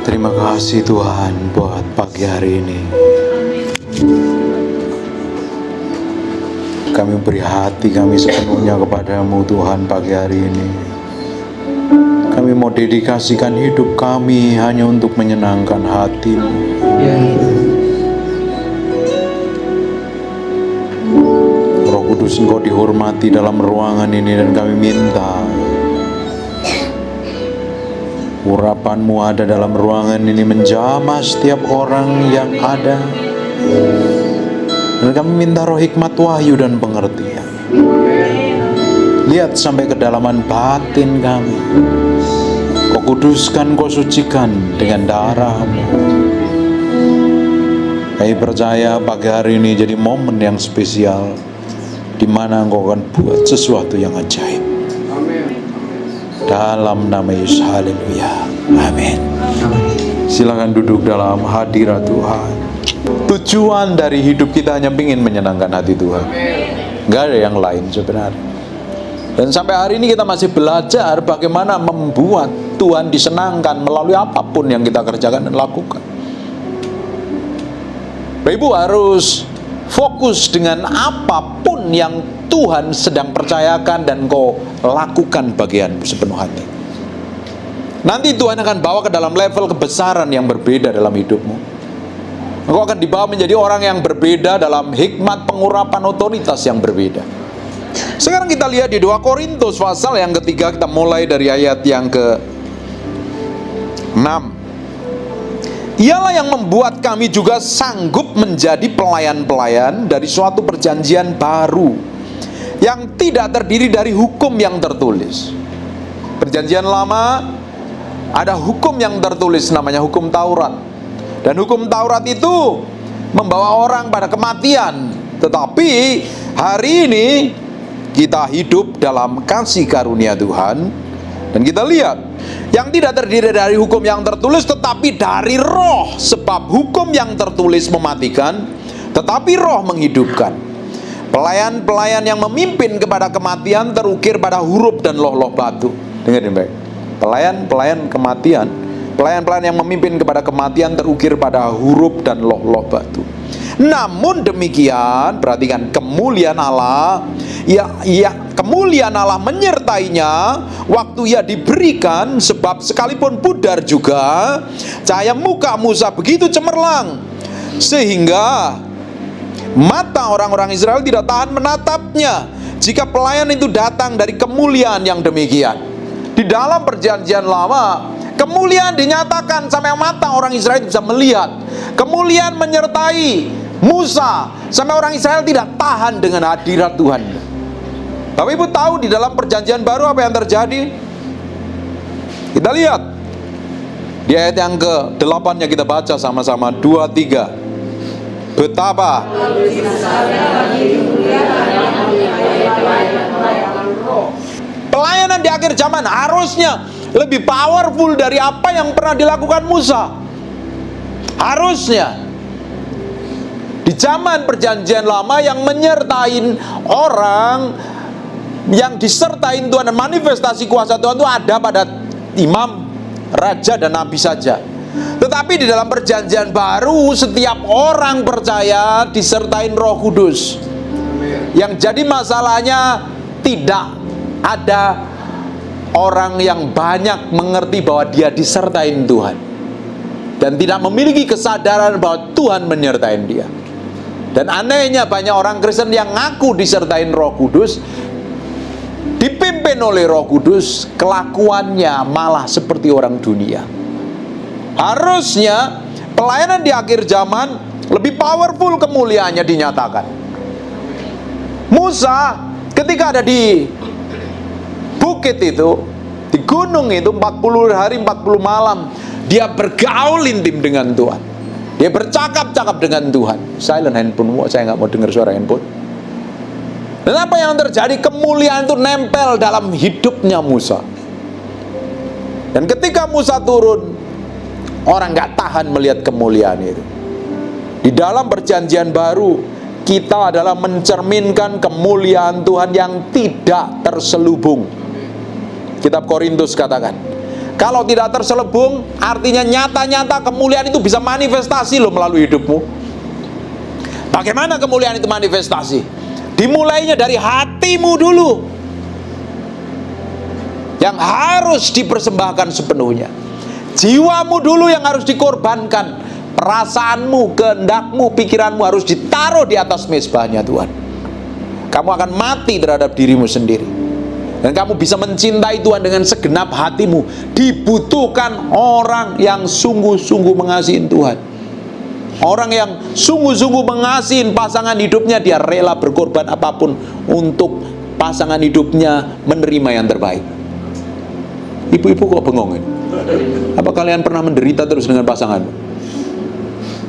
Terima kasih Tuhan buat pagi hari ini. Kami beri hati kami sepenuhnya kepadamu Tuhan pagi hari ini. Kami mau dedikasikan hidup kami hanya untuk menyenangkan hati-Mu. Roh Kudus, Engkau dihormati dalam ruangan ini, dan kami minta urapan-Mu ada dalam ruangan ini, menjamah setiap orang yang ada. Dan kami minta roh hikmat, wahyu, dan pengertian. Lihat sampai kedalaman batin kami. Kau kuduskan, Kau sucikan dengan darah-Mu. Kami percaya pagi hari ini jadi momen yang spesial, di mana Engkau akan buat sesuatu yang ajaib. Dalam nama Yesus, haleluya, amin. Silakan duduk dalam hadirat Tuhan. Tujuan dari hidup kita hanya ingin menyenangkan hati Tuhan. Gak ada yang lain sebenarnya. Dan sampai hari ini kita masih belajar bagaimana membuat Tuhan disenangkan melalui apapun yang kita kerjakan dan lakukan. Bapak Ibu harus fokus dengan apapun yang Tuhan sedang percayakan dan kau lakukan bagianmu sepenuh hati. Nanti Tuhan akan bawa ke dalam level kebesaran yang berbeda dalam hidupmu. Engkau akan dibawa menjadi orang yang berbeda dalam hikmat pengurapan otoritas yang berbeda. Sekarang kita lihat di 2 Korintus pasal yang ketiga, kita mulai dari ayat yang ke-6. Ialah yang membuat kami juga sanggup menjadi pelayan-pelayan dari suatu perjanjian baru yang tidak terdiri dari hukum yang tertulis. Perjanjian lama ada hukum yang tertulis, namanya hukum Taurat. Dan hukum Taurat itu membawa orang pada kematian. Tetapi hari ini kita hidup dalam kasih karunia Tuhan. Dan kita lihat, yang tidak terdiri dari hukum yang tertulis, tetapi dari roh. Sebab hukum yang tertulis mematikan, tetapi roh menghidupkan. Pelayan-pelayan yang memimpin kepada kematian terukir pada huruf dan loh-loh batu. Dengarin baik. Pelayan-pelayan kematian, pelayan-pelayan yang memimpin kepada kematian terukir pada huruf dan loh-loh batu. Namun demikian, perhatikan, kemuliaan Allah, kemuliaan Allah menyertainya waktu ia diberikan, sebab sekalipun pudar juga cahaya muka Musa begitu cemerlang, sehingga mata orang-orang Israel tidak tahan menatapnya jika pelayan itu datang dari kemuliaan yang demikian. Di dalam perjanjian lama, kemuliaan dinyatakan sampai mata orang Israel bisa melihat. Kemuliaan menyertai Musa sampai orang Israel tidak tahan dengan hadirat Tuhan. Tapi Ibu tahu di dalam perjanjian baru apa yang terjadi? Kita lihat di ayat yang ke-8-nya, kita baca sama-sama 2, 3. Betapa pelayanan di akhir zaman harusnya lebih powerful dari apa yang pernah dilakukan Musa. Harusnya di zaman perjanjian lama yang menyertain orang, yang disertai Tuhan, dan manifestasi kuasa Tuhan itu ada pada imam, raja, dan nabi saja. Tetapi di dalam perjanjian baru, setiap orang percaya disertai Roh Kudus. Yang jadi masalahnya, tidak ada orang yang banyak mengerti bahwa dia disertai Tuhan dan tidak memiliki kesadaran bahwa Tuhan menyertai dia. Dan anehnya, banyak orang Kristen yang ngaku disertai Roh Kudus, dipimpin oleh Roh Kudus, kelakuannya malah seperti orang dunia. Harusnya pelayanan di akhir zaman lebih powerful, kemuliaannya dinyatakan. Musa ketika ada di bukit itu, di gunung itu, 40 hari 40 malam, dia bergaul intim dengan Tuhan. Dia bercakap-cakap dengan Tuhan. Silent handphone, saya nggak mau dengar suara handphone. Dan apa yang terjadi? Kemuliaan itu nempel dalam hidupnya Musa. Dan ketika Musa turun, orang nggak tahan melihat kemuliaan itu. Di dalam perjanjian baru, kita adalah mencerminkan kemuliaan Tuhan yang tidak terselubung. Kitab Korintus katakan, Kalau tidak terselubung, artinya nyata-nyata kemuliaan itu bisa manifestasi loh melalui hidupmu. Bagaimana kemuliaan itu manifestasi? Dimulainya dari hatimu dulu, yang harus dipersembahkan sepenuhnya. Jiwamu dulu yang harus dikorbankan. Perasaanmu, kehendakmu, pikiranmu harus ditaruh di atas mezbahnya Tuhan. Kamu akan mati terhadap dirimu sendiri, dan kamu bisa mencintai Tuhan dengan segenap hatimu. Dibutuhkan orang yang sungguh-sungguh mengasihi Tuhan. Orang yang sungguh-sungguh mengasihi pasangan hidupnya, dia rela berkorban apapun untuk pasangan hidupnya menerima yang terbaik. Ibu-ibu kok bengong ini? Apa kalian pernah menderita terus dengan pasanganmu?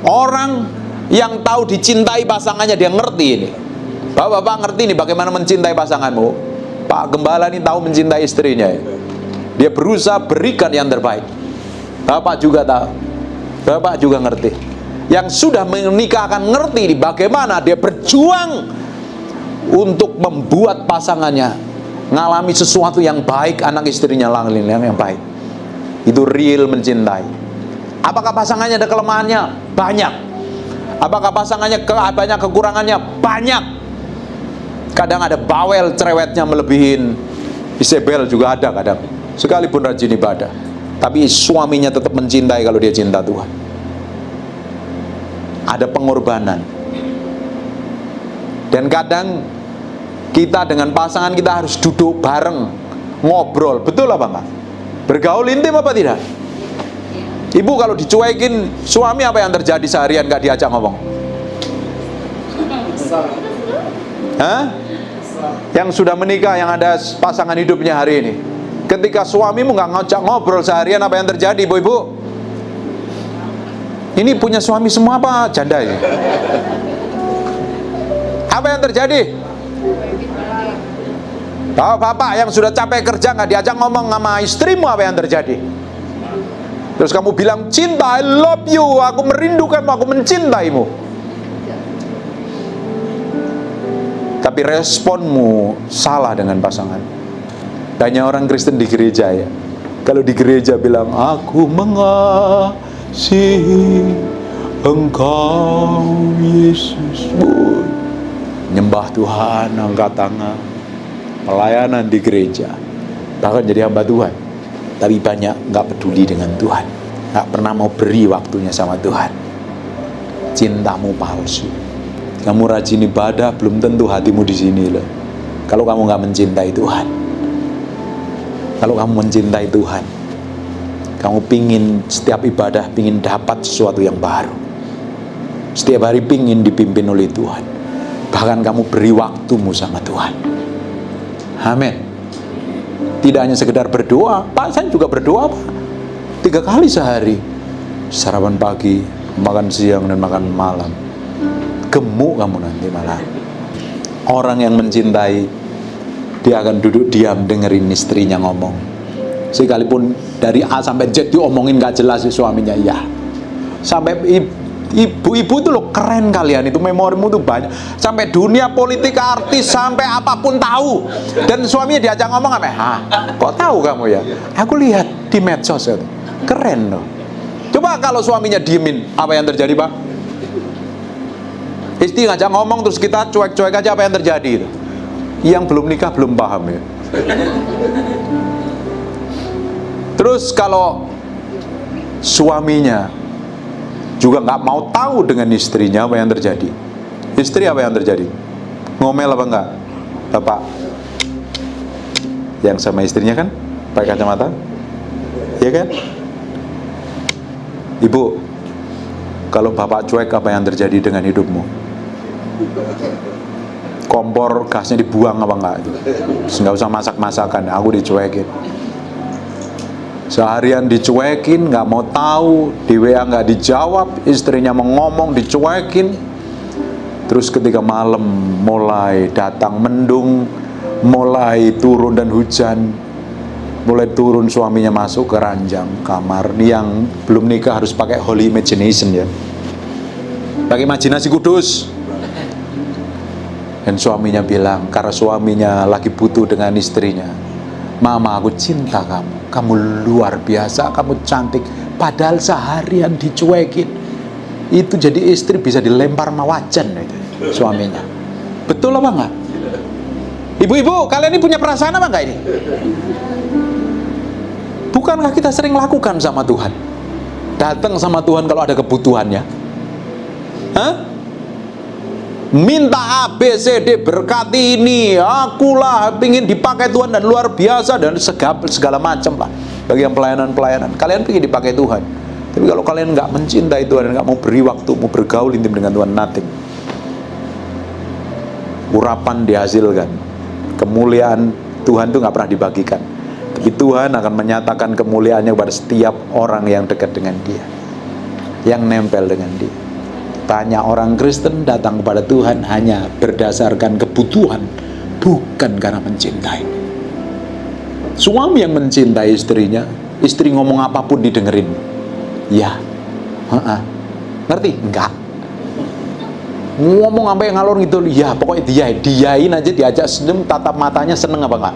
Orang yang tahu dicintai pasangannya, dia ngerti ini. Bapak-bapak ngerti ini bagaimana mencintai pasanganmu. Pak Gembala ini tahu mencintai istrinya ya. Dia berusaha berikan yang terbaik. Bapak juga tahu, Bapak juga ngerti. Yang sudah menikah akan ngerti ini bagaimana dia berjuang untuk membuat pasangannya ngalami sesuatu yang baik, anak istrinya yang baik. Itu real mencintai. Apakah pasangannya ada kelemahannya? Banyak. Apakah pasangannya banyak kekurangannya? Banyak. Kadang ada bawel cerewetnya melebihin Isabel juga ada kadang. Sekalipun rajin ibadah, tapi suaminya tetap mencintai kalau dia cinta Tuhan. Ada pengorbanan. Dan kadang kita dengan pasangan kita harus duduk bareng, ngobrol. Betul apa enggak? Bergaul intim apa tidak? Ibu kalau dicuekin suami, apa yang terjadi seharian gak diajak ngomong? Hah? Yang sudah menikah, yang ada pasangan hidupnya hari ini, ketika suamimu gak ngajak ngobrol seharian, apa yang terjadi ibu-ibu? Ini punya suami semua apa janda ini? Apa yang terjadi? Bapak yang sudah capek kerja gak diajak ngomong sama istrimu, apa yang terjadi? Terus kamu bilang cinta, I love you, aku merindukanmu, aku mencintaimu. Tapi responmu salah dengan pasangan. Banyak orang Kristen di gereja ya, kalau di gereja bilang aku mengasihi Engkau Yesus, nyembah Tuhan, angkat tangan, pelayanan di gereja, bahkan jadi hamba Tuhan. Tapi banyak gak peduli dengan Tuhan, gak pernah mau beri waktunya sama Tuhan. Cintamu palsu. Kamu rajin ibadah, belum tentu hatimu di sini loh. Kalau kamu gak mencintai Tuhan. Kalau kamu mencintai Tuhan, kamu pingin setiap ibadah, pingin dapat sesuatu yang baru. Setiap hari pingin dipimpin oleh Tuhan. Bahkan kamu beri waktumu sama Tuhan. Amin. Tidak hanya sekedar berdoa, Pak, saya juga berdoa Pak 3 kali sehari. Sarapan pagi, makan siang, dan makan malam. Gemuk kamu nanti malah. Orang yang mencintai, dia akan duduk diam dengerin istrinya ngomong. Sekalipun dari A sampai Z diomongin gak jelas suaminya, ya. Sampai ibu-ibu itu loh, keren kalian itu, memorimu tuh banyak. Sampai dunia politik, artis, sampai apapun tahu. Dan suaminya diajak ngomong apa? Hah, kok tahu kamu ya? Aku lihat di medsos itu. Keren loh. Coba kalau suaminya diemin, apa yang terjadi Pak? Istri ngajak ngomong terus kita cuek-cuek aja, apa yang terjadi itu? Yang belum nikah belum paham ya. Terus kalau suaminya juga nggak mau tahu dengan istrinya, apa yang terjadi? Istri apa yang terjadi? Ngomel apa enggak? Bapak yang sama istrinya kan pakai kacamata, ya kan? Ibu, kalau bapak cuek, apa yang terjadi dengan hidupmu? Kompor gasnya dibuang apa enggak? Nggak usah masak-masakan, aku dicuekin. Seharian dicuekin, nggak mau tahu, di WA nggak dijawab, istrinya mau ngomong dicuekin. Terus ketika malam mulai datang mendung, mulai turun dan hujan, mulai turun, suaminya masuk ke ranjang kamar. Yang belum nikah harus pakai holy imagination ya, pakai imajinasi kudus. Dan suaminya bilang, karena suaminya lagi butuh dengan istrinya, Mama, aku cinta kamu. Kamu luar biasa, kamu cantik. Padahal seharian dicuekin. Itu jadi istri bisa dilempar sama wajan itu, suaminya. Betul apa enggak? Ibu-ibu, kalian ini punya perasaan apa enggak ini? Bukankah kita sering lakukan sama Tuhan? Datang sama Tuhan kalau ada kebutuhannya. Hah? Minta A, B, C, D, berkati ini, akulah ingin dipakai Tuhan dan luar biasa dan segala macam lah. Bagi yang pelayanan-pelayanan, kalian ingin dipakai Tuhan. Tapi kalau kalian nggak mencintai Tuhan dan nggak mau beri waktu, mau bergaul intim dengan Tuhan, nothing. Urapan dihasilkan, kemuliaan Tuhan itu nggak pernah dibagikan. Tapi Tuhan akan menyatakan kemuliaannya kepada setiap orang yang dekat dengan Dia, yang nempel dengan Dia. Banyak orang Kristen datang kepada Tuhan hanya berdasarkan kebutuhan, bukan karena mencintai. Suami yang mencintai istrinya, istri ngomong apapun didengerin. Ya, ngerti? Enggak. Ngomong sampai ngalor gitu, ya pokoknya diain aja, diajak senyum, tatap matanya, seneng apa enggak?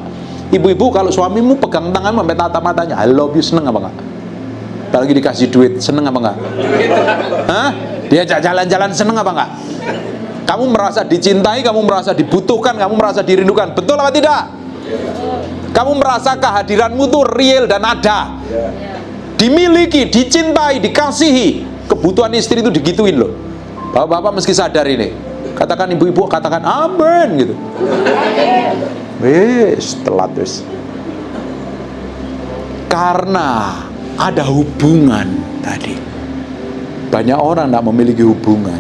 Ibu-ibu, kalau suamimu pegang tangan sampai tatap matanya, I love you, seneng apa enggak? Apalagi dikasih duit, seneng apa enggak? Hah? Diajak jalan-jalan, seneng apa enggak? Kamu merasa dicintai, kamu merasa dibutuhkan, kamu merasa dirindukan, betul apa tidak? Kamu merasa kehadiranmu tuh real dan ada, dimiliki, dicintai, dikasihi. Kebutuhan istri itu digituin loh. Bapak-bapak meski sadar ini, katakan ibu-ibu, katakan amin gitu. Wes, telat wes. Karena ada hubungan tadi. Banyak orang tidak memiliki hubungan,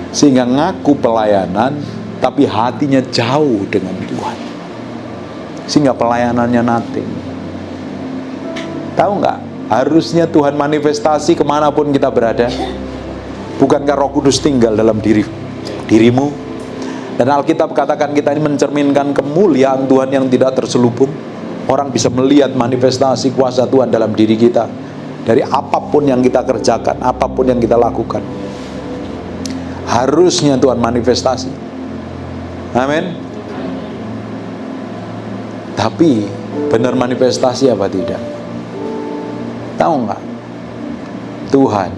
sehingga ngaku pelayanan tapi hatinya jauh dengan Tuhan, sehingga pelayanannya nothing. Tahu nggak? Harusnya Tuhan manifestasi kemanapun kita berada. Bukankah Roh Kudus tinggal dalam dirimu? Dan Alkitab katakan kita ini mencerminkan kemuliaan Tuhan yang tidak terselubung. Orang bisa melihat manifestasi kuasa Tuhan dalam diri kita dari apapun yang kita kerjakan, apapun yang kita lakukan. Harusnya Tuhan manifestasi. Amin. Tapi benar manifestasi apa tidak? Tahu nggak? Tuhan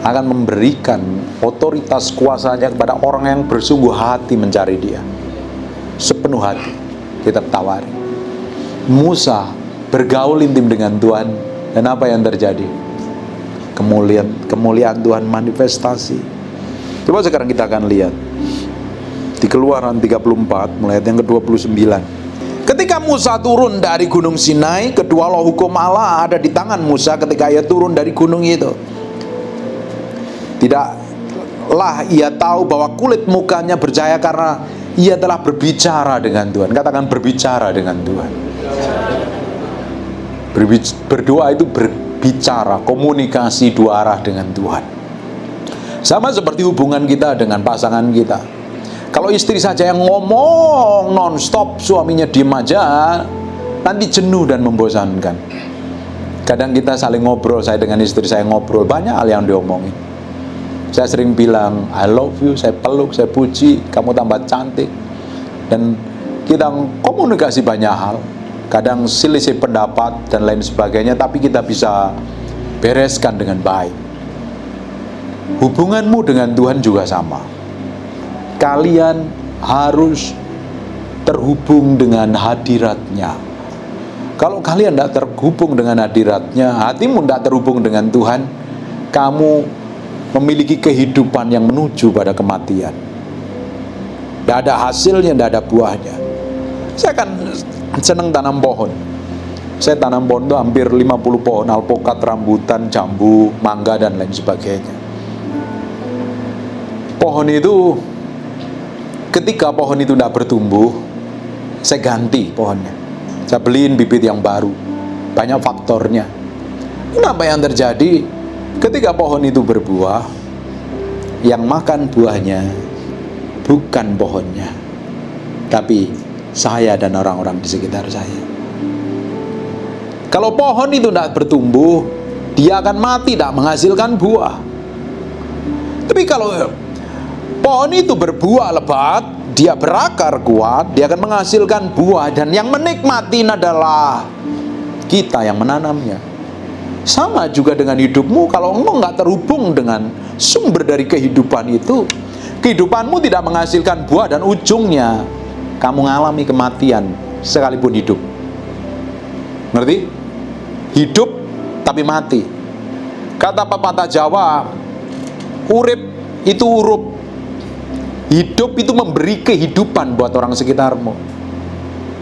akan memberikan otoritas kuasanya kepada orang yang bersungguh hati mencari Dia. Sepenuh hati kita tawari. Musa bergaul intim dengan Tuhan, dan apa yang terjadi? Kemuliaan Tuhan manifestasi. Coba sekarang kita akan lihat di Keluaran 34 mulai ayat yang ke-29. Ketika Musa turun dari gunung Sinai, kedua loh hukum Allah ada di tangan Musa ketika ia turun dari gunung itu. Tidaklah ia tahu bahwa kulit mukanya bercahaya karena ia telah berbicara dengan Tuhan. Katakan berbicara dengan Tuhan. Berdoa itu berbicara, komunikasi dua arah dengan Tuhan. Sama seperti hubungan kita dengan pasangan kita. Kalau istri saja yang ngomong non-stop, suaminya diem aja, nanti jenuh dan membosankan. Kadang kita saling ngobrol, saya dengan istri saya ngobrol, banyak hal yang diomongin. Saya sering bilang, I love you, saya peluk, saya puji, kamu tambah cantik. Dan kita komunikasi banyak hal. Kadang selisih pendapat dan lain sebagainya, tapi kita bisa bereskan dengan baik. Hubunganmu dengan Tuhan juga sama. Kalian harus terhubung dengan hadirat-Nya. Kalau kalian tidak terhubung dengan hadirat-Nya, hatimu tidak terhubung dengan Tuhan, kamu memiliki kehidupan yang menuju pada kematian. Tidak ada hasilnya, tidak ada buahnya. Saya kan senang tanam pohon. Saya tanam pohon itu hampir 50 pohon, alpukat, rambutan, jambu, mangga, dan lain sebagainya. Pohon itu, ketika pohon itu tidak bertumbuh, saya ganti pohonnya. Saya beliin bibit yang baru. Banyak faktornya. Kenapa yang terjadi? Ketika pohon itu berbuah, yang makan buahnya bukan pohonnya, tapi saya dan orang-orang di sekitar saya. Kalau pohon itu tidak bertumbuh, dia akan mati, tidak menghasilkan buah. Tapi kalau Pohon itu berbuah lebat, dia berakar kuat, dia akan menghasilkan buah, dan yang menikmati adalah kita yang menanamnya. Sama juga dengan hidupmu. Kalau engkau nggak terhubung dengan sumber dari kehidupan itu, kehidupanmu tidak menghasilkan buah, dan ujungnya kamu mengalami kematian sekalipun hidup. Ngerti? Hidup tapi mati. Kata pepatah Jawa, urip itu urup. Hidup itu memberi kehidupan buat orang sekitarmu.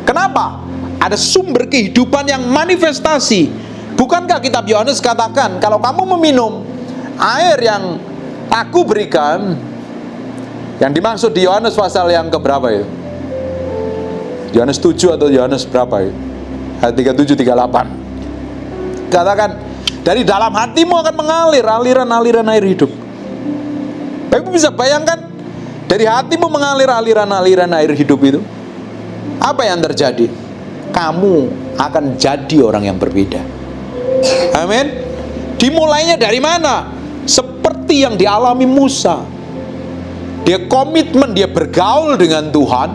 Kenapa? Ada sumber kehidupan yang manifestasi. Bukankah kitab Yohanes katakan, kalau kamu meminum air yang aku berikan, yang dimaksud di Yohanes pasal yang keberapa ya? Yohanes 7 atau Yohanes berapa ya? Ayat 37, 38. Katakan, dari dalam hatimu akan mengalir aliran-aliran air hidup. Bapak bisa bayangkan, dari hatimu mengalir aliran-aliran air hidup itu, apa yang terjadi? Kamu akan jadi orang yang berbeda. Amin. Dimulainya dari mana? Seperti yang dialami Musa. Dia komitmen, dia bergaul dengan Tuhan,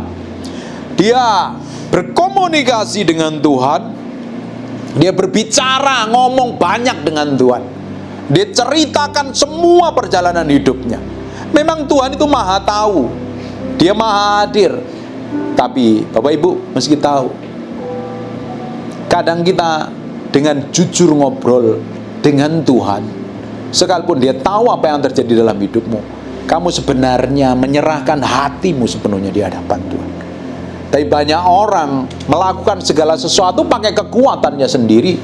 dia berkomunikasi dengan Tuhan, dia berbicara, ngomong banyak dengan Tuhan, dia ceritakan semua perjalanan hidupnya. Memang Tuhan itu maha tahu, dia maha hadir. Tapi Bapak Ibu mesti tahu, kadang kita dengan jujur ngobrol dengan Tuhan, sekalipun dia tahu apa yang terjadi dalam hidupmu, kamu sebenarnya menyerahkan hatimu sepenuhnya di hadapan Tuhan. Tapi banyak orang melakukan segala sesuatu pakai kekuatannya sendiri,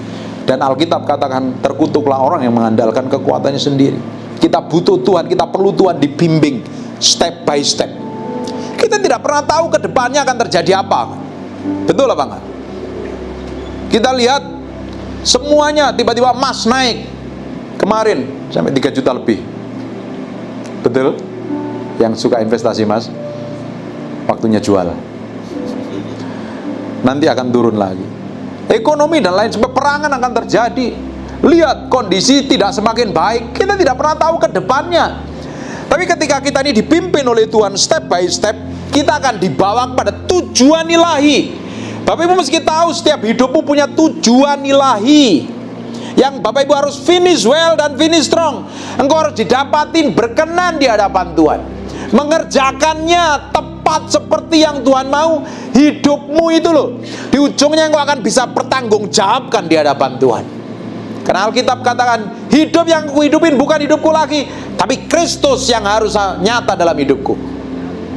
dan Alkitab katakan, terkutuklah orang yang mengandalkan kekuatannya sendiri. Kita butuh Tuhan, kita perlu Tuhan dibimbing step by step. Kita tidak pernah tahu ke depannya akan terjadi apa. Betul apa enggak? Kita lihat semuanya tiba-tiba emas naik kemarin sampai 3 juta lebih. Betul? Yang suka investasi emas, waktunya jual. Nanti akan turun lagi. Ekonomi dan lain sebagainya, peperangan akan terjadi. Lihat, kondisi tidak semakin baik. Kita tidak pernah tahu ke depannya. Tapi ketika kita ini dipimpin oleh Tuhan step by step, kita akan dibawa kepada tujuan ilahi. Bapak Ibu mesti tahu, setiap hidupmu punya tujuan ilahi, yang Bapak Ibu harus finish well dan finish strong. Engkau harus didapatin berkenan di hadapan Tuhan, mengerjakannya tepat seperti yang Tuhan mau. Hidupmu itu loh, di ujungnya engkau akan bisa pertanggungjawabkan di hadapan Tuhan. Karena Alkitab katakan, hidup yang kuhidupin bukan hidupku lagi, tapi Kristus yang harus nyata dalam hidupku.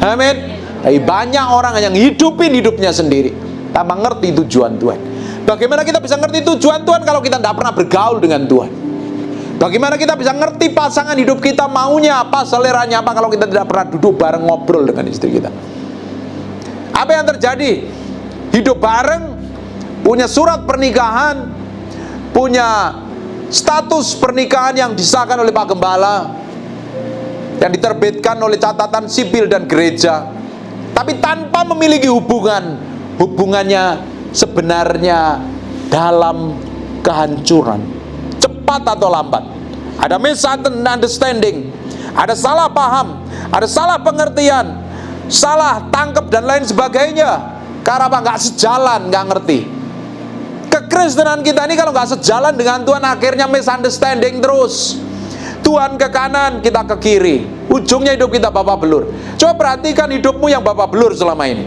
Amin. Tapi banyak orang yang hidupin hidupnya sendiri, tanpa ngerti tujuan Tuhan. Bagaimana kita bisa ngerti tujuan Tuhan kalau kita tidak pernah bergaul dengan Tuhan? Bagaimana kita bisa ngerti pasangan hidup kita maunya apa, seleranya apa, kalau kita tidak pernah duduk bareng ngobrol dengan istri kita? Apa yang terjadi? Hidup bareng, punya surat pernikahan, punya status pernikahan yang disahkan oleh Pak Gembala, yang diterbitkan oleh catatan sipil dan gereja, tapi tanpa memiliki hubungannya sebenarnya dalam kehancuran, cepat atau lambat. Ada misunderstanding, ada salah paham, ada salah pengertian, salah tangkap dan lain sebagainya. Karena apa? Nggak sejalan, nggak ngerti. Kekristenan kita ini kalau nggak sejalan dengan Tuhan, akhirnya misunderstanding terus. Tuhan ke kanan, kita ke kiri, ujungnya hidup kita babak belur. Coba perhatikan hidupmu yang babak belur selama ini.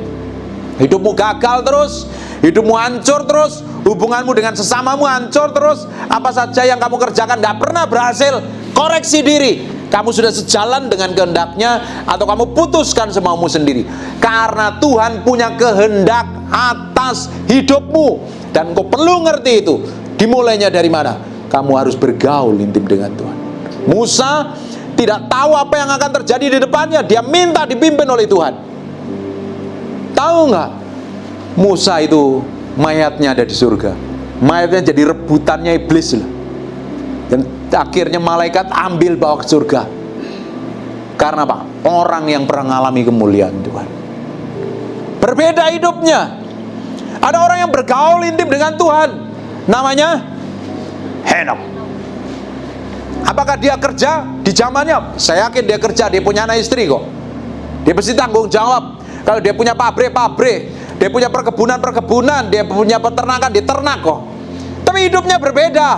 Hidupmu gagal terus, hidupmu hancur terus, hubunganmu dengan sesamamu hancur terus. Apa saja yang kamu kerjakan nggak pernah berhasil. Koreksi diri, kamu sudah sejalan dengan kehendaknya atau kamu putuskan semaumu sendiri. Karena Tuhan punya kehendak atas hidupmu, dan kau perlu ngerti itu. Dimulainya dari mana? Kamu harus bergaul intim dengan Tuhan. Musa tidak tahu apa yang akan terjadi di depannya, dia minta dipimpin oleh Tuhan. Tahu nggak? Musa itu mayatnya ada di surga, mayatnya jadi rebutannya iblis loh. Dan akhirnya malaikat ambil bawa ke surga. Karena apa? Orang yang pernah mengalami kemuliaan Tuhan. Berbeda hidupnya. Ada orang yang bergaul intim dengan Tuhan, namanya Henok. Apakah dia kerja di zamannya? Saya yakin dia kerja, dia punya anak istri kok. Dia mesti tanggung jawab. Kalau dia punya pabrik, dia punya perkebunan, dia punya peternakan, dia ternak kok. Tapi hidupnya berbeda.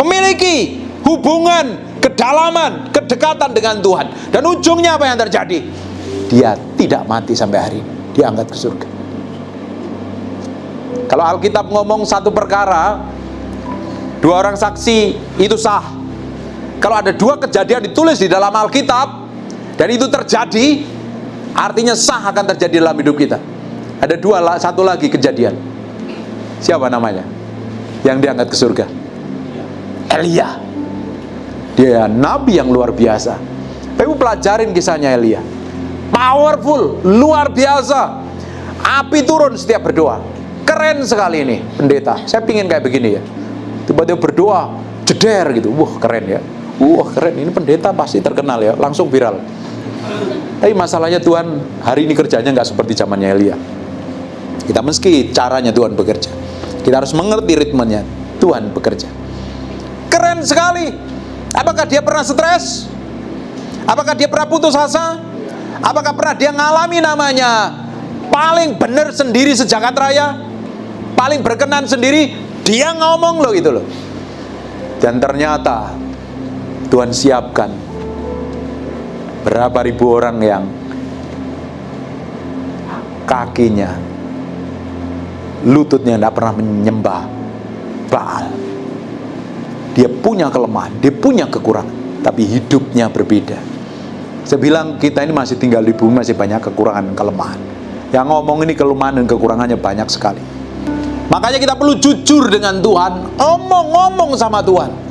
Memiliki hubungan, kedalaman, kedekatan dengan Tuhan. Dan ujungnya apa yang terjadi? Dia tidak mati sampai hari ini. Dia angkat ke surga. Kalau Alkitab ngomong satu perkara, 2 orang saksi itu sah. Kalau ada 2 kejadian ditulis di dalam Alkitab dan itu terjadi, artinya sah akan terjadi dalam hidup kita. Ada 1 lagi kejadian. Siapa namanya? Yang diangkat ke surga? Elia. Dia nabi yang luar biasa. Ibu pelajarin kisahnya Elia. Powerful, luar biasa. Api turun setiap berdoa. Keren sekali ini pendeta. Saya pingin kayak begini ya. Tiba-tiba berdoa, jeder gitu. Wah keren ya. Wah keren, ini pendeta pasti terkenal ya. Langsung viral. Tapi masalahnya Tuhan hari ini kerjanya nggak seperti zamannya Elia. Kita meski caranya Tuhan bekerja, kita harus mengerti ritmenya Tuhan bekerja. Keren sekali. Apakah dia pernah stres? Apakah dia pernah putus asa? Apakah pernah dia ngalami namanya paling benar sendiri sejagat raya, paling berkenan sendiri? Dia ngomong loh gitu loh. Dan ternyata Tuhan siapkan berapa ribu orang yang kakinya, lututnya tidak pernah menyembah Baal. Dia punya kelemahan, dia punya kekurangan, tapi hidupnya berbeda. Saya bilang kita ini masih tinggal di bumi, masih banyak kekurangan dan kelemahan. Yang ngomong ini kelemahan dan kekurangannya banyak sekali. Makanya kita perlu jujur dengan Tuhan, ngomong sama Tuhan.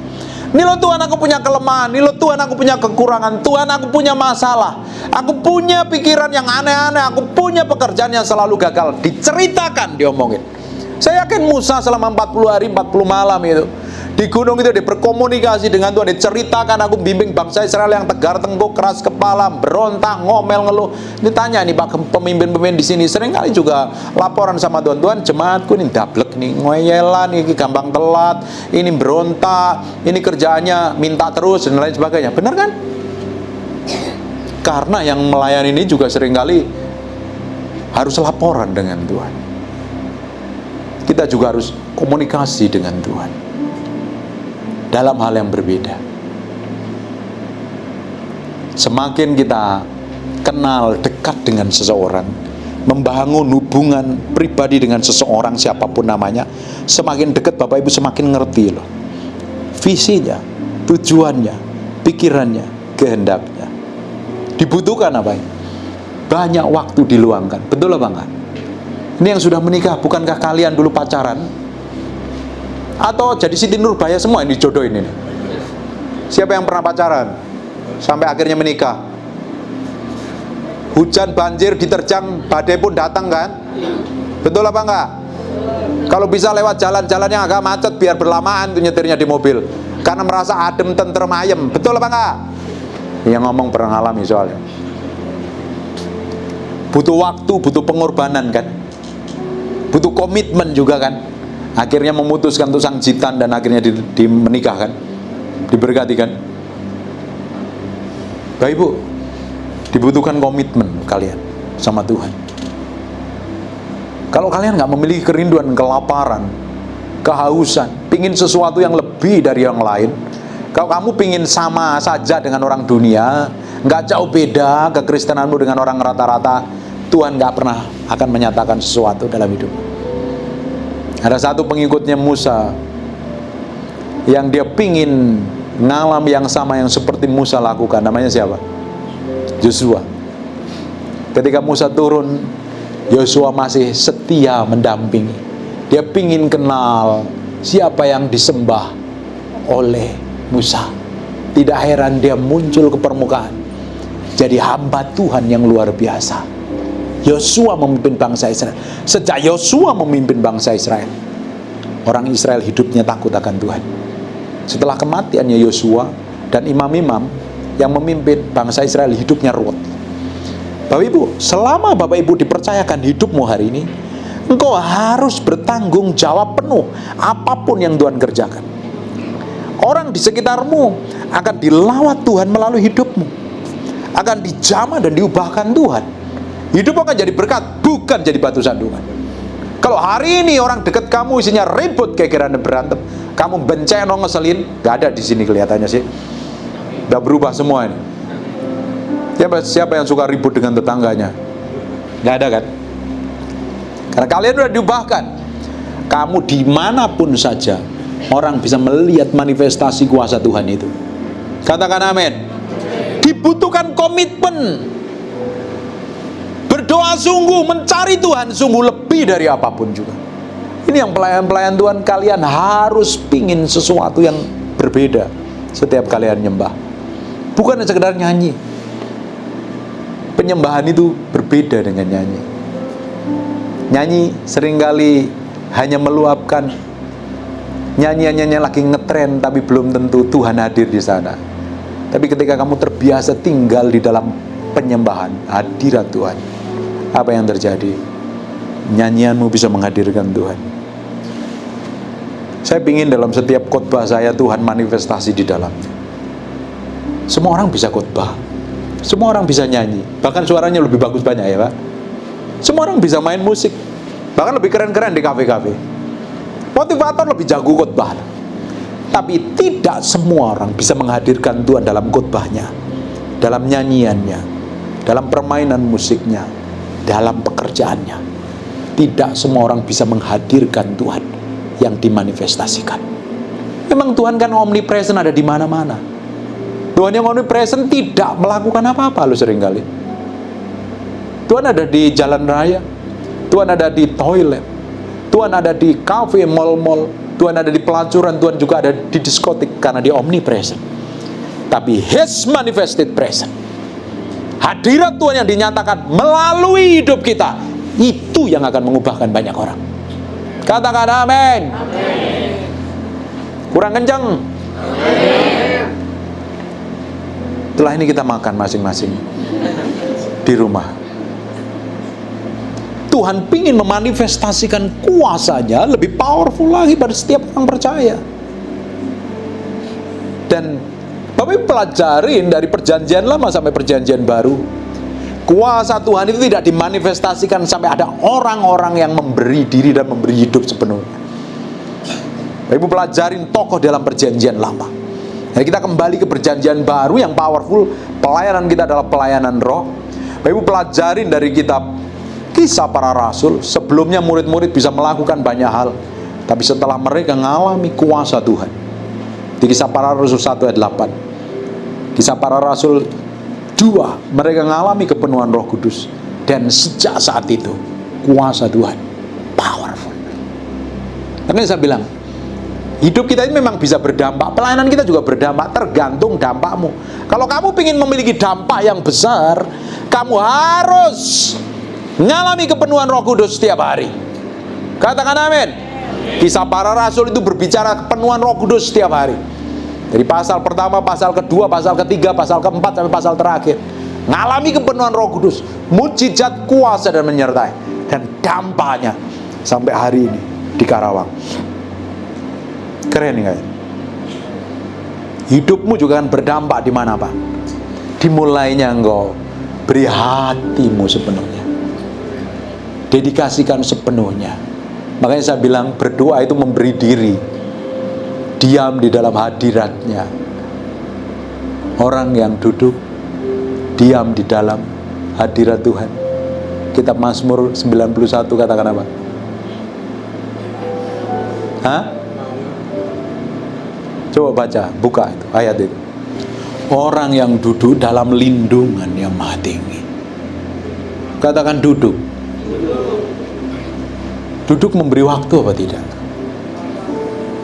Ini loh Tuhan, aku punya kelemahan. Ini loh Tuhan, aku punya kekurangan. Tuhan, aku punya masalah. Aku punya pikiran yang aneh-aneh. Aku punya pekerjaan yang selalu gagal. Diceritakan, diomongin. Saya yakin Musa selama 40 hari 40 malam itu di gunung itu dia berkomunikasi dengan Tuhan. Diceritakan, aku bimbing bangsa Israel yang tegar tengkuk, keras kepala, berontak, ngomel, ngeluh. Ditanya nih Pak pemimpin-pemimpin di sini sering kali juga laporan sama Tuhan. Tuhan, jemaatku ini dablek nih, ngoyelan, ini gampang telat, ini berontak, ini kerjaannya minta terus dan lain sebagainya. Benar kan? Karena yang melayani ini juga seringkali harus laporan dengan Tuhan. Kita juga harus komunikasi dengan Tuhan dalam hal yang berbeda. Semakin kita kenal dekat dengan seseorang, membangun hubungan pribadi dengan seseorang siapapun namanya, semakin dekat Bapak Ibu semakin ngerti loh visinya, tujuannya, pikirannya, kehendaknya. Dibutuhkan apa ya? Banyak waktu diluangkan. Betul apa enggak? Ini yang sudah menikah, bukankah kalian dulu pacaran? Atau jadi Siti Nurbaya semua ini jodohin ini? Siapa yang pernah pacaran sampai akhirnya menikah? Hujan, banjir, diterjang, badai pun datang kan? Betul apa enggak? Kalau bisa lewat jalan-jalan yang agak macet biar berlamaan tuh nyetirnya di mobil, karena merasa adem, tentrem, ayem. Betul apa enggak? Yang ngomong pernah ngalami soalnya. Butuh waktu, butuh pengorbanan kan? Butuh komitmen juga kan? Akhirnya memutuskan untuk sangjitan dan akhirnya menikahkan, diberkati kan? Bapak Ibu, dibutuhkan komitmen kalian sama Tuhan. Kalau kalian nggak memiliki kerinduan, kelaparan, kehausan, pingin sesuatu yang lebih dari yang lain, kalau kamu pingin sama saja dengan orang dunia, nggak jauh beda kekristenanmu dengan orang rata-rata, Tuhan nggak pernah akan menyatakan sesuatu dalam hidup. Ada satu pengikutnya Musa yang dia pingin ngalam yang sama yang seperti Musa lakukan. Namanya siapa? Yosua. Ketika Musa turun, Yosua masih setia mendampingi. Dia pingin kenal siapa yang disembah oleh Musa. Tidak heran dia muncul ke permukaan, jadi hamba Tuhan yang luar biasa. Yosua memimpin bangsa Israel. Sejak Yosua memimpin bangsa Israel, orang Israel hidupnya takut akan Tuhan. Setelah kematiannya Yosua dan imam-imam yang memimpin bangsa Israel, hidupnya ruwet. Bapak Ibu, selama Bapak Ibu dipercayakan hidupmu hari ini, engkau harus bertanggung jawab penuh apapun yang Tuhan kerjakan. Orang di sekitarmu akan dilawat Tuhan melalui hidupmu. akan dijamah dan diubahkan Tuhan. Hidup akan jadi berkat, bukan jadi batu sandungan. Kalau hari ini orang dekat kamu isinya ribut, kayak kira berantem, kamu benceng, ngeselin, gak ada di sini kelihatannya sih. Udah berubah semua ini. Siapa yang suka ribut dengan tetangganya? Gak ada kan? Karena kalian udah diubahkan. Kamu dimanapun saja, orang bisa melihat manifestasi kuasa Tuhan itu. Katakan amin. Dibutuhkan komitmen, berdoa sungguh, mencari Tuhan sungguh lebih dari apapun juga. Ini yang pelayan-pelayan Tuhan, kalian harus pingin sesuatu yang berbeda setiap kalian nyembah. Bukan sekedar nyanyi. Penyembahan itu berbeda dengan nyanyi. Nyanyi seringkali hanya meluapkan, nyanyiannya lagi ngetren, tapi belum tentu Tuhan hadir di sana. Tapi ketika kamu terbiasa tinggal di dalam penyembahan, hadirat Tuhan, apa yang terjadi? Nyanyianmu bisa menghadirkan Tuhan. Saya ingin dalam setiap khotbah saya Tuhan manifestasi di dalamnya. Semua orang bisa khotbah, semua orang bisa nyanyi, bahkan suaranya lebih bagus banyak ya Pak. Semua orang bisa main musik, bahkan lebih keren-keren di kafe-kafe. Motivator lebih jago khotbah. Tapi tidak semua orang bisa menghadirkan Tuhan dalam khotbahnya, dalam nyanyiannya, dalam permainan musiknya, dalam pekerjaannya. Tidak semua orang bisa menghadirkan Tuhan yang dimanifestasikan. Memang Tuhan kan omnipresent, ada di mana-mana. Tuhan yang omnipresent tidak melakukan apa-apa loh seringkali. Tuhan ada di jalan raya, Tuhan ada di toilet, Tuhan ada di kafe, mall-mall, Tuhan ada di pelacuran, Tuhan juga ada di diskotik, karena dia omnipresent. Tapi His manifested present, hadirat Tuhan yang dinyatakan melalui hidup kita, itu yang akan mengubahkan banyak orang. Katakan amin. Kurang kencang. Setelah ini kita makan masing-masing di rumah. Tuhan ingin memanifestasikan kuasanya lebih powerful lagi pada setiap orang percaya. Dan Bapak pelajarin dari perjanjian lama sampai perjanjian baru, kuasa Tuhan itu tidak dimanifestasikan sampai ada orang-orang yang memberi diri dan memberi hidup sepenuhnya. Bapak Ibu pelajarin tokoh dalam perjanjian lama. Jadi kita kembali ke perjanjian baru yang powerful. Pelayanan kita adalah pelayanan roh. Bapak Ibu pelajarin dari kitab Kisah Para Rasul. Sebelumnya murid-murid bisa melakukan banyak hal, tapi setelah mereka mengalami kuasa Tuhan, di Kisah Para Rasul 1 ayat 8, Kisah Para Rasul 2, mereka mengalami kepenuhan Roh Kudus. Dan sejak saat itu kuasa Tuhan powerful. Karena saya bilang, hidup kita ini memang bisa berdampak, pelayanan kita juga berdampak, tergantung dampakmu. Kalau kamu ingin memiliki dampak yang besar, kamu harus mengalami kepenuhan Roh Kudus setiap hari. Katakan amin. Kisah Para Rasul itu berbicara kepenuhan Roh Kudus setiap hari. Dari pasal pertama, pasal kedua, pasal ketiga, pasal keempat, sampai pasal terakhir. Ngalami kepenuhan Roh Kudus, mujizat, kuasa, dan menyertai. Dan dampaknya sampai hari ini di Karawang. Keren nih guys. Hidupmu juga akan berdampak di mana Pak? Dimulainya engkau beri hatimu sepenuhnya, dedikasikan sepenuhnya. Makanya saya bilang berdoa itu memberi diri, diam di dalam hadiratnya. Orang yang duduk diam di dalam hadirat Tuhan. Kitab Mazmur 91 katakan apa? Hah? Coba baca, buka itu ayat itu. Orang yang duduk dalam lindungan yang maha tinggi. Katakan duduk. Duduk memberi waktu apa tidak?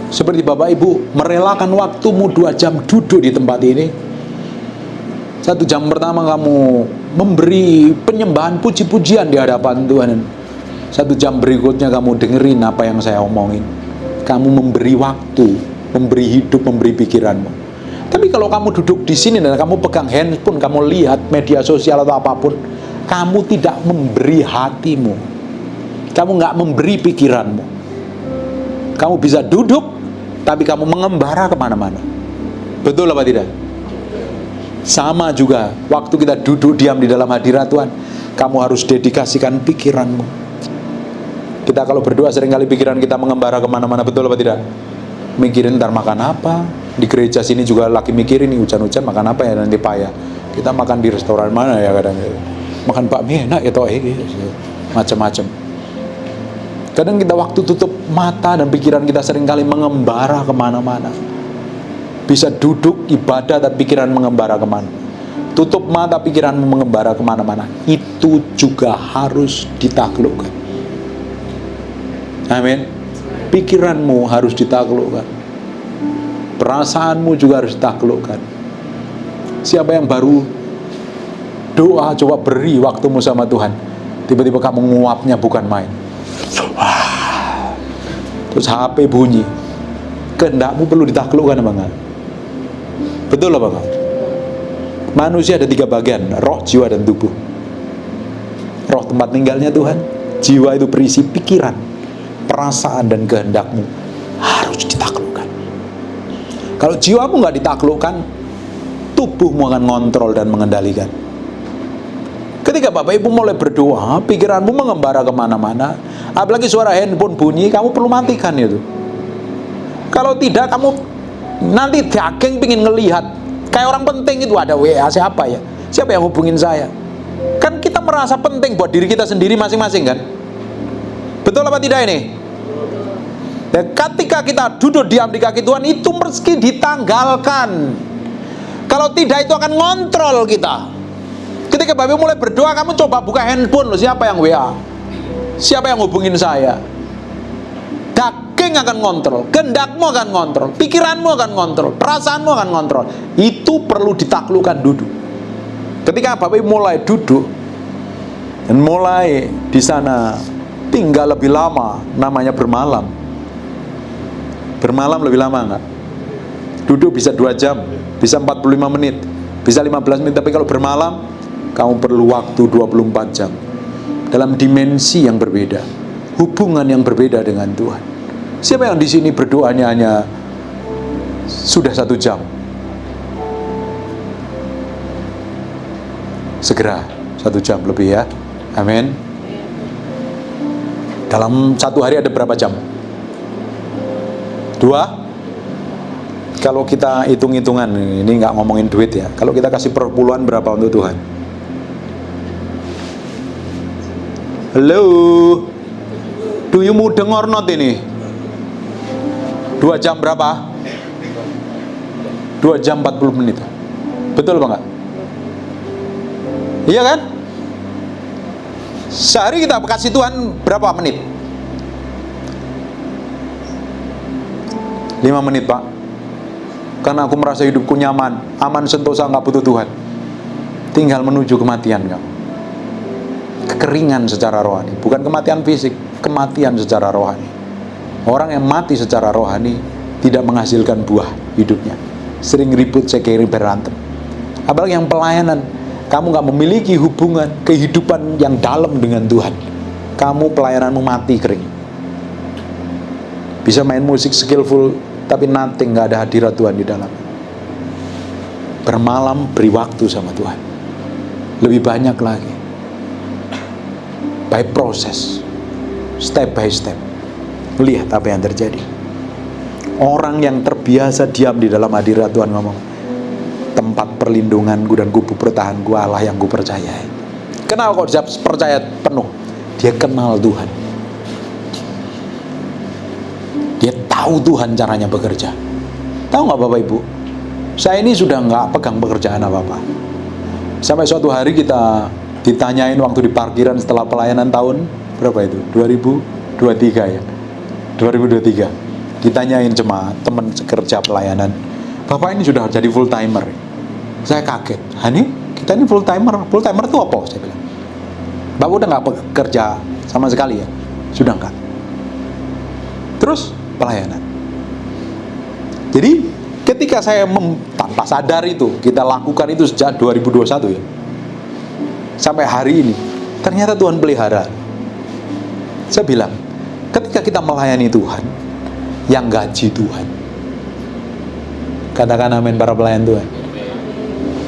Seperti Bapak Ibu merelakan waktumu 2 jam duduk di tempat ini. 1 jam pertama kamu memberi penyembahan puji-pujian di hadapan Tuhan. 1 jam berikutnya kamu dengerin apa yang saya omongin. Kamu memberi waktu, memberi hidup, memberi pikiranmu. Tapi kalau kamu duduk di sini dan kamu pegang handphone, kamu lihat media sosial atau apapun, kamu tidak memberi hatimu, kamu nggak memberi pikiranmu. Kamu bisa duduk, tapi kamu mengembara kemana-mana. Betul apa tidak? Sama juga, waktu kita duduk diam di dalam hadirat Tuhan, kamu harus dedikasikan pikiranmu. Kita kalau berdoa seringkali pikiran kita mengembara kemana-mana, betul apa tidak? Mikirin ntar makan apa. Di gereja sini juga lagi mikirin nih, hujan-hujan makan apa ya nanti payah. Kita makan di restoran mana ya kadang. Makan bakmi enak ya toh, macam-macam. Kadang kita waktu tutup mata dan pikiran kita seringkali mengembara kemana-mana. Bisa duduk ibadah dan pikiran mengembara kemana. Tutup mata pikiranmu mengembara kemana-mana. Itu juga harus ditaklukkan. Amin. Pikiranmu harus ditaklukkan. Perasaanmu juga harus ditaklukkan. Siapa yang baru doa, coba beri waktumu sama Tuhan, tiba-tiba kamu nguapnya bukan main. Terus HP bunyi, kehendakmu perlu ditaklukkan apa enggak? Betul apa enggak? Manusia ada 3 bagian, roh, jiwa, dan tubuh. Roh tempat tinggalnya Tuhan, jiwa itu berisi pikiran, perasaan, dan kehendakmu harus ditaklukkan. Kalau jiwamu nggak ditaklukkan, tubuhmu akan ngontrol dan mengendalikan. Ketika Bapak Ibu mulai berdoa, pikiranmu mengembara kemana-mana, apalagi suara handphone bunyi, kamu perlu matikan itu. Kalau tidak, kamu nanti daging pingin ngelihat. Kayak orang penting itu ada WA, siapa ya? Siapa yang hubungin saya? Kan kita merasa penting buat diri kita sendiri masing-masing kan? Betul apa tidak ini? Dan ketika kita duduk diam di kaki Tuhan, itu meski ditanggalkan. Kalau tidak, itu akan ngontrol kita. Ketika Bapak mulai berdoa, kamu coba buka handphone loh, siapa yang WA? Siapa yang hubungin saya? Daging akan ngontrol, kehendakmu akan ngontrol, pikiranmu akan ngontrol, perasaanmu akan ngontrol. Itu perlu ditaklukkan duduk. Ketika Bapak mulai duduk dan mulai di sana tinggal lebih lama, namanya bermalam. Bermalam lebih lama enggak? Duduk bisa 2 jam, bisa 45 menit, bisa 15 menit, tapi kalau bermalam kamu perlu waktu 24 jam dalam dimensi yang berbeda, hubungan yang berbeda dengan Tuhan. Siapa yang di sini berdoanya hanya sudah 1 jam? Segera 1 jam lebih ya. Amin. Dalam 1 hari ada berapa jam? 2? Kalau kita hitung-hitungan, ini nggak ngomongin duit ya, kalau kita kasih perpuluhan berapa untuk Tuhan? Halo, do you mudeng or not ini? 2 jam berapa? 2 jam 40 menit. Betul apa enggak? Iya kan? Sehari kita kasih Tuhan berapa menit? 5 menit Pak. Karena aku merasa hidupku nyaman, aman, sentosa, nggak butuh Tuhan. Tinggal menuju kematian kamu. Kekeringan secara rohani, bukan kematian fisik, kematian secara rohani. Orang yang mati secara rohani tidak menghasilkan buah hidupnya. Sering ribut, sekiri, berantem. Apalagi yang pelayanan, kamu nggak memiliki hubungan kehidupan yang dalam dengan Tuhan, kamu pelayananmu mati kering. Bisa main musik skillful, tapi nothing, nggak ada hadirat Tuhan di dalam. Bermalam, beri waktu sama Tuhan, lebih banyak lagi. By proses, step by step, lihat apa yang terjadi. Orang yang terbiasa diam di dalam hadirat Tuhan ngomong, tempat perlindunganku dan kubu pertahanku Allah yang ku percayai. Kenapa kok dia percaya penuh? Dia kenal Tuhan. Dia tahu Tuhan caranya bekerja. Tahu nggak Bapak Ibu? Saya ini sudah nggak pegang pekerjaan apa-apa. Sampai suatu hari kita ditanyain waktu di parkiran setelah pelayanan tahun berapa itu? 2023 ya. 2023. Ditanyain jemaat, teman kerja pelayanan, Bapak ini sudah jadi full timer. Saya kaget. Hani, kita ini full timer. Full timer itu apa? Saya bilang. Bapak udah nggak bekerja sama sekali ya? Sudah nggak. Terus pelayanan. Jadi ketika saya tanpa sadar itu, kita lakukan itu sejak 2021 ya, sampai hari ini, ternyata Tuhan pelihara. Saya bilang, ketika kita melayani Tuhan, yang gaji Tuhan. Katakan amin para pelayan Tuhan.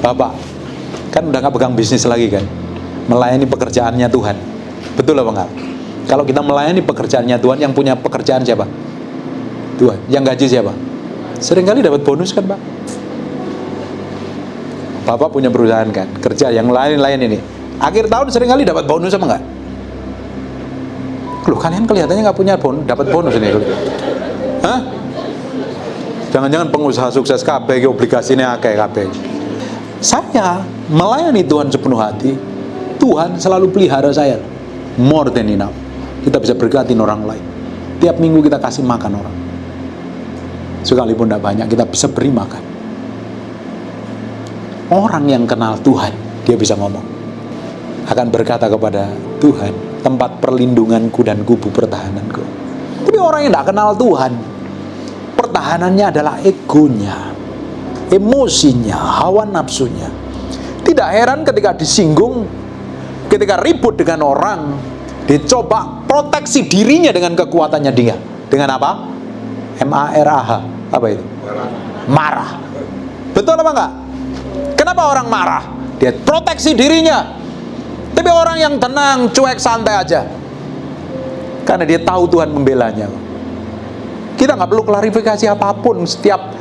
Bapak kan udah nggak pegang bisnis lagi kan, melayani pekerjaannya Tuhan. Betul apa enggak? Kalau kita melayani pekerjaannya Tuhan, yang punya pekerjaan siapa? Tuhan. Yang gaji siapa? Seringkali dapat bonus kan Pak? Bapak punya perusahaan kan, kerja yang lain-lain ini, akhir tahun seringkali dapat bonus apa enggak? Loh, kalian kelihatannya nggak punya dapat bonus ini. Hah? Jangan-jangan pengusaha sukses KB, obligasinya akeh KB. Saya melayani Tuhan sepenuh hati. Tuhan selalu pelihara saya. More than enough. Kita bisa berkatin orang lain. Tiap minggu kita kasih makan orang. Sekalipun tidak banyak, kita bisa beri makan. Orang yang kenal Tuhan, dia bisa ngomong. Akan berkata kepada Tuhan, tempat perlindunganku dan kubu pertahananku. Tapi orang yang tidak kenal Tuhan, pertahanannya adalah egonya, emosinya, hawa nafsunya. Tidak heran ketika disinggung, ketika ribut dengan orang, dia coba proteksi dirinya dengan kekuatannya dia. Dengan apa? M-A-R-A-H. Apa itu? Marah. Betul apa enggak? Kenapa orang marah? Dia proteksi dirinya. Tapi orang yang tenang, cuek, santai aja. Karena dia tahu Tuhan membelanya. Kita nggak perlu klarifikasi apapun. Setiap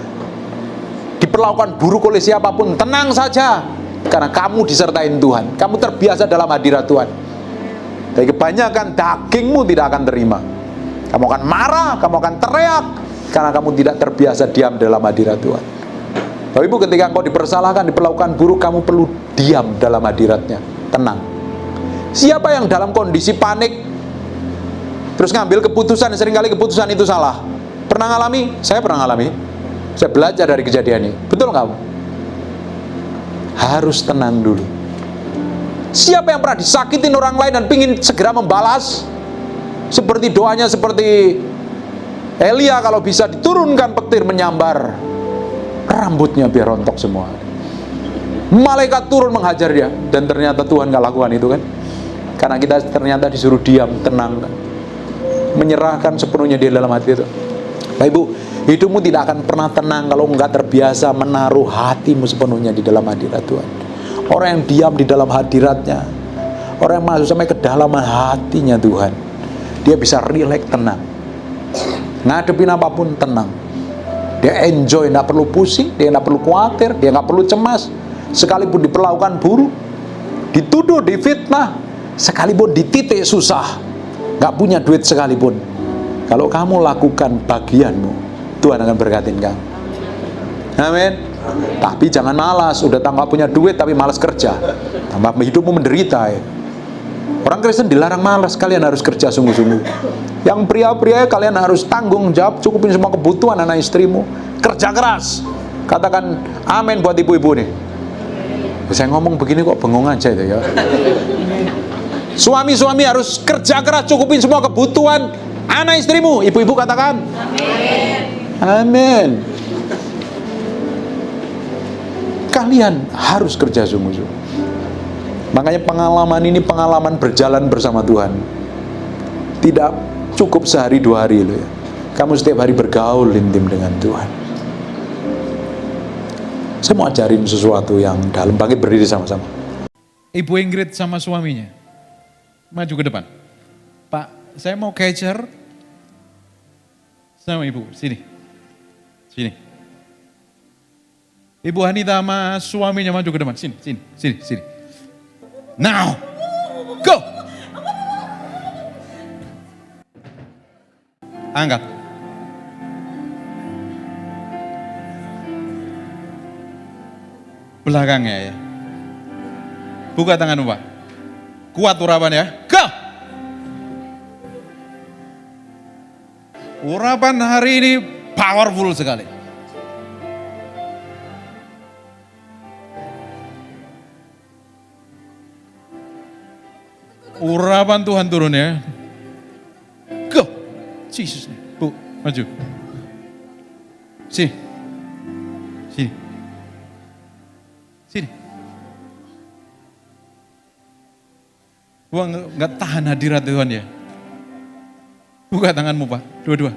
diperlakukan buruk oleh siapapun, tenang saja. Karena kamu disertain Tuhan. Kamu terbiasa dalam hadirat Tuhan. Tapi kebanyakan dagingmu tidak akan terima. Kamu akan marah, kamu akan teriak. Karena kamu tidak terbiasa diam dalam hadirat Tuhan. Bapak Ibu, ketika engkau dipersalahkan, diperlakukan buruk, kamu perlu diam dalam hadiratnya. Tenang. Siapa yang dalam kondisi panik terus ngambil keputusan, seringkali keputusan itu salah. Pernah ngalami? Saya pernah ngalami. Saya belajar dari kejadian ini. Betul nggak? Harus tenang dulu. Siapa yang pernah disakitin orang lain dan pingin segera membalas? Seperti doanya seperti Elia, kalau bisa diturunkan petir menyambar rambutnya biar rontok semua. Malaikat turun menghajar dia, dan ternyata Tuhan nggak lakukan itu kan? Karena kita ternyata disuruh diam, tenang, menyerahkan sepenuhnya di dalam hati itu. Bapak Ibu, hidupmu tidak akan pernah tenang kalau enggak terbiasa menaruh hatimu sepenuhnya di dalam hadirat Tuhan. Orang yang diam di dalam hadiratnya, orang yang masuk sampai kedalaman hatinya Tuhan, dia bisa rileks, tenang, ngadepin apapun tenang. Dia enjoy, tidak perlu pusing, dia tidak perlu khawatir, dia nggak perlu cemas. Sekalipun diperlakukan buruk, dituduh, difitnah, sekalipun dititik susah, nggak punya duit sekalipun, kalau kamu lakukan bagianmu, Tuhan akan berkatin kamu. Amin. Tapi jangan malas, udah nggak punya duit tapi malas kerja, tambah hidupmu menderita ya. Orang Kristen dilarang malas, kalian harus kerja sungguh-sungguh. Yang pria-pria kalian harus tanggung jawab, cukupin semua kebutuhan anak istrimu, kerja keras. Katakan amin buat ibu-ibu nih. Saya ngomong begini kok bengong aja itu ya. Suami-suami harus kerja keras, cukupin semua kebutuhan anak istrimu. Ibu-ibu katakan amin. Amin. Kalian harus kerja sungguh-sungguh. Makanya pengalaman ini pengalaman berjalan bersama Tuhan. Tidak cukup sehari dua hari loh ya. Kamu setiap hari bergaul intim dengan Tuhan. Saya mau ajarin sesuatu yang dalam. Bangkit berdiri sama-sama. Ibu Ingrid sama suaminya maju ke depan. Pak, saya mau catcher sama ibu, sini. Sini. Ibu Hanita sama suaminya maju ke depan, sini, sini, sini, sini. Now, go. Angkat. Belakangnya ya. Buka tanganmu Pak. Kuat urapan ya. Go. Urapan hari ini powerful sekali. Urapan Tuhan turun ya. Go. Jesus. Bu, maju. Sini. Sini. Sini. Gua nggak tahan hadirat Tuhan ya. Buka tanganmu Pak, dua-dua.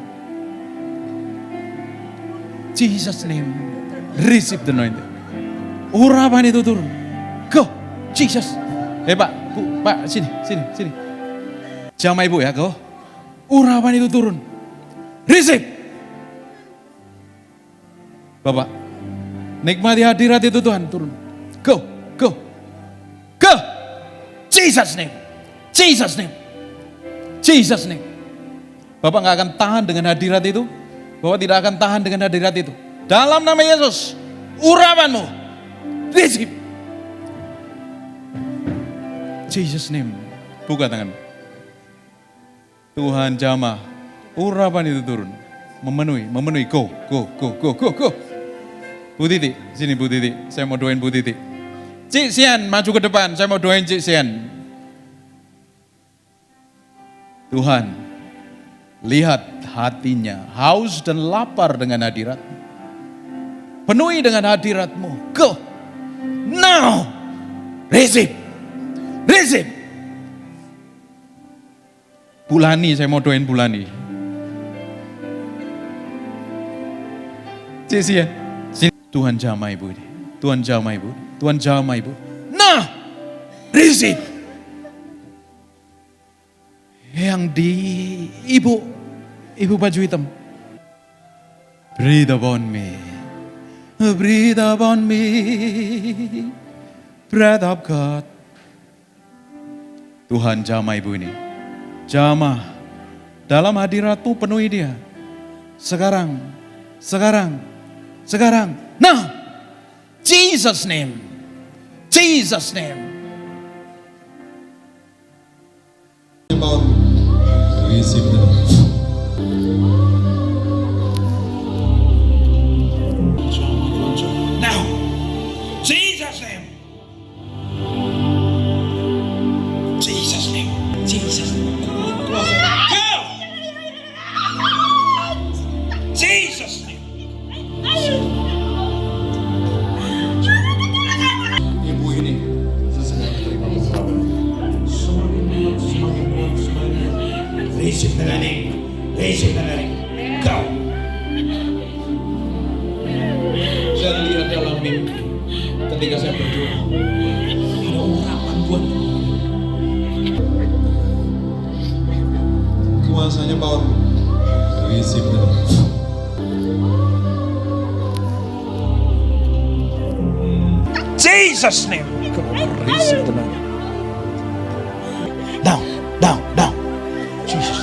Jesus name, receive the anointing. urapan itu turun. Go, Jesus. Pak, Bu, Pak, sini. Jamah Ibu ya, go. Urapan itu turun. Receive. Bapak, nikmati hadirat itu Tuhan turun. Go. Jesus name. Bapak nggak akan tahan dengan hadirat itu. Bapak tidak akan tahan dengan hadirat itu. Dalam nama Yesus, urapanmu, receive. Jesus name. Buka tangan. Tuhan jamah, urapan itu turun. Memenuhi. Go. Bu Titi, sini Bu Titi. Saya mau doain Bu Titi. Cik Sian, maju ke depan. Saya mau doain Cik Sian. Tuhan, lihat hatinya, haus dan lapar dengan hadirat. Penuhi dengan hadirat-Mu. Go. Now. Receive. Bulani, saya mau doain Bulani. Cik Sian, sini. Tuhan jamah Ibu ini. Tuhan jamah Ibu. Nah, receive. Yang di Ibu baju hitam. Breathe upon me. Breath of God. Tuhan jamah Ibu ini. Jamah. Dalam hadirat-Mu penuhi dia. Sekarang. Now. Jesus name. Now. Jesus name. Go. Jesus name. Ibu ini sesuai terima pengalaman. Semakin receive dengan ini. Go. Saya lihat dalam mimpi ketika saya berdoa. Ada urapan buat kuasanya power. Receive dengan Jesus name. Receive tonight. Down. Jesus.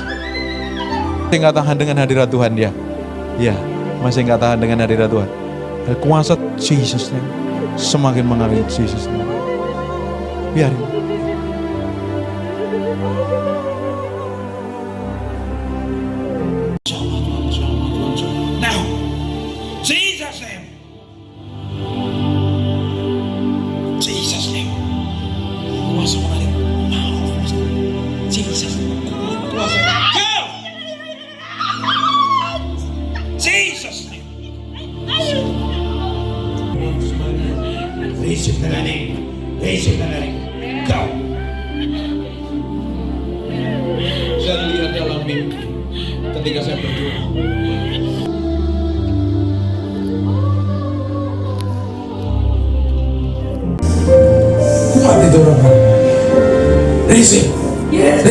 Masih nggak tahan dengan hadirat Tuhan ya? Ya, masih nggak tahan dengan hadirat Tuhan. Dan kuasa Jesus name semakin mengalir Jesus name. Biarin. Now, Jesus name. Kuasa mengalir. Jesus. Kuasa. Go. Jesus name. Receive dengan ini. Go. Saya lihat dalam mimpi ketika saya berdoa. Kuat itu orang. Receive. Yes.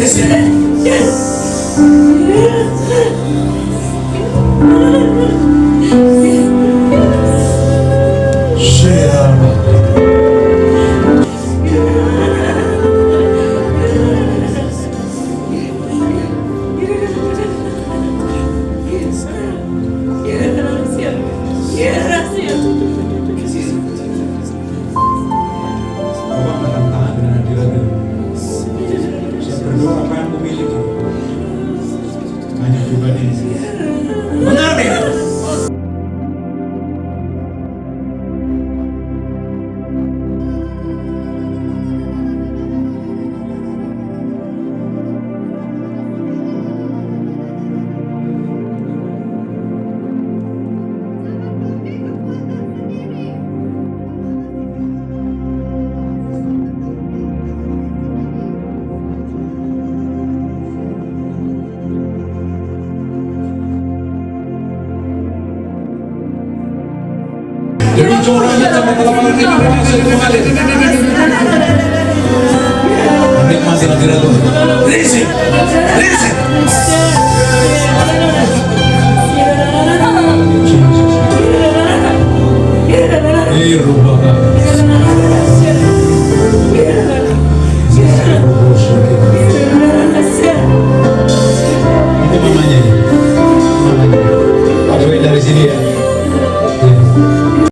Nikmati hadirat Tuhan. Receive.